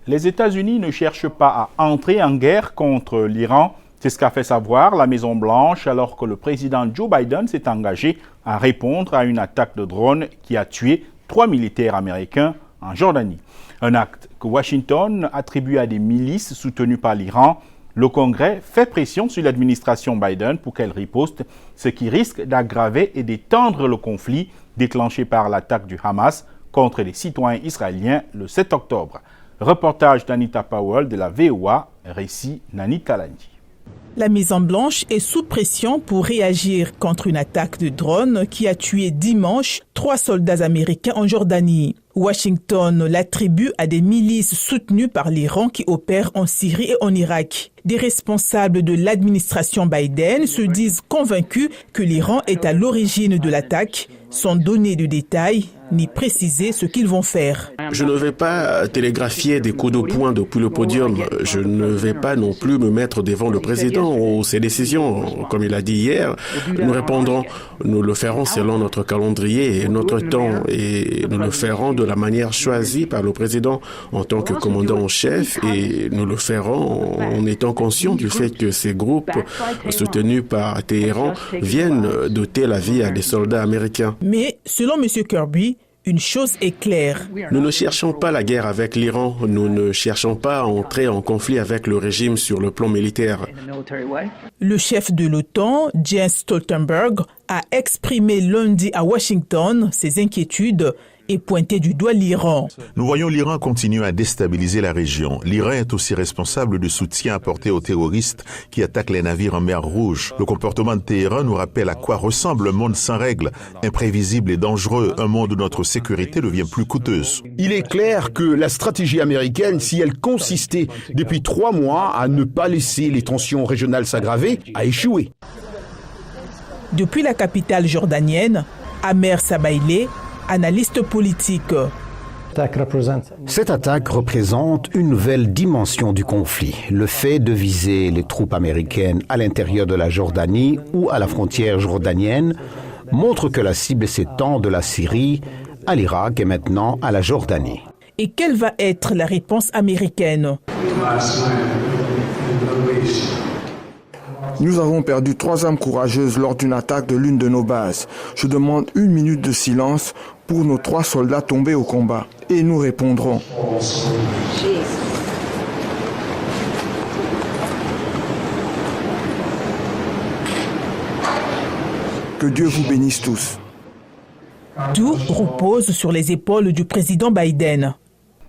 Les États-Unis ne cherchent pas à entrer en guerre contre l'Iran. C'est ce qu'a fait savoir la Maison-Blanche alors que le président Joe Biden s'est engagé à répondre à une attaque de drone qui a tué 3 militaires américains en Jordanie. Un acte que Washington attribue à des milices soutenues par l'Iran. Le Congrès fait pression sur l'administration Biden pour qu'elle riposte, ce qui risque d'aggraver et d'étendre le conflit déclenché par l'attaque du Hamas contre les citoyens israéliens le 7 octobre. Reportage d'Anita Powell de la VOA, récit Nani Kalandi. La Maison-Blanche est sous pression pour réagir contre une attaque de drone qui a tué dimanche 3 soldats américains en Jordanie. Washington l'attribue à des milices soutenues par l'Iran qui opèrent en Syrie et en Irak. Des responsables de l'administration Biden se disent convaincus que l'Iran est à l'origine de l'attaque, sans donner de détails ni préciser ce qu'ils vont faire. Je ne vais pas télégraphier des coups de poing depuis le podium. Je ne vais pas non plus me mettre devant le président ou ses décisions. Comme il a dit hier, nous répondrons. Nous le ferons selon notre calendrier et notre temps. Et nous le ferons de la manière choisie par le président en tant que commandant en chef. Et nous le ferons en étant conscients du fait que ces groupes soutenus par Téhéran viennent d'ôter la vie à des soldats américains. Mais selon M. Kirby, une chose est claire. Nous ne cherchons pas la guerre avec l'Iran. Nous ne cherchons pas à entrer en conflit avec le régime sur le plan militaire. Le chef de l'OTAN, Jens Stoltenberg, a exprimé lundi à Washington ses inquiétudes et pointé du doigt l'Iran. Nous voyons l'Iran continuer à déstabiliser la région. L'Iran est aussi responsable du soutien apporté aux terroristes qui attaquent les navires en mer Rouge. Le comportement de Téhéran nous rappelle à quoi ressemble un monde sans règles, imprévisible et dangereux, un monde où notre sécurité devient plus coûteuse. Il est clair que la stratégie américaine, si elle consistait depuis 3 mois à ne pas laisser les tensions régionales s'aggraver, a échoué. Depuis la capitale jordanienne, Amer Sabaileh, analyste politique. Cette attaque représente une nouvelle dimension du conflit. Le fait de viser les troupes américaines à l'intérieur de la Jordanie ou à la frontière jordanienne montre que la cible s'étend de la Syrie à l'Irak et maintenant à la Jordanie. Et quelle va être la réponse américaine ? Nous avons perdu 3 âmes courageuses lors d'une attaque de l'une de nos bases. Je demande 1 minute de silence pour nos 3 soldats tombés au combat. Et nous répondrons. Que Dieu vous bénisse tous. Tout repose sur les épaules du président Biden.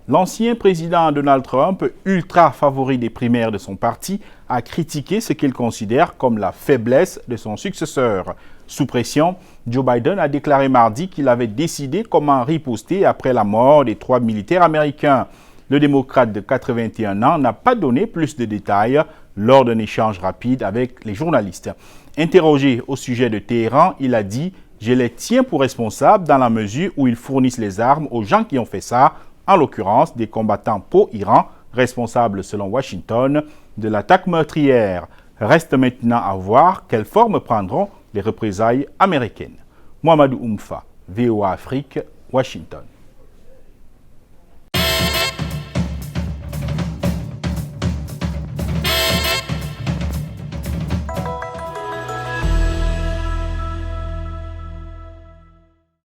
L'ancien président Donald Trump, ultra favori des primaires de son parti, a critiqué ce qu'il considère comme la faiblesse de son successeur. Sous pression, Joe Biden a déclaré mardi qu'il avait décidé comment riposter après la mort des 3 militaires américains. Le démocrate de 81 ans n'a pas donné plus de détails lors d'un échange rapide avec les journalistes. Interrogé au sujet de Téhéran, il a dit « Je les tiens pour responsables dans la mesure où ils fournissent les armes aux gens qui ont fait ça », en l'occurrence des combattants pro-Iran, responsables selon Washington de l'attaque meurtrière. Reste maintenant à voir quelle forme prendront les représailles américaines. Mohamedou Oumfa, VOA Afrique, Washington.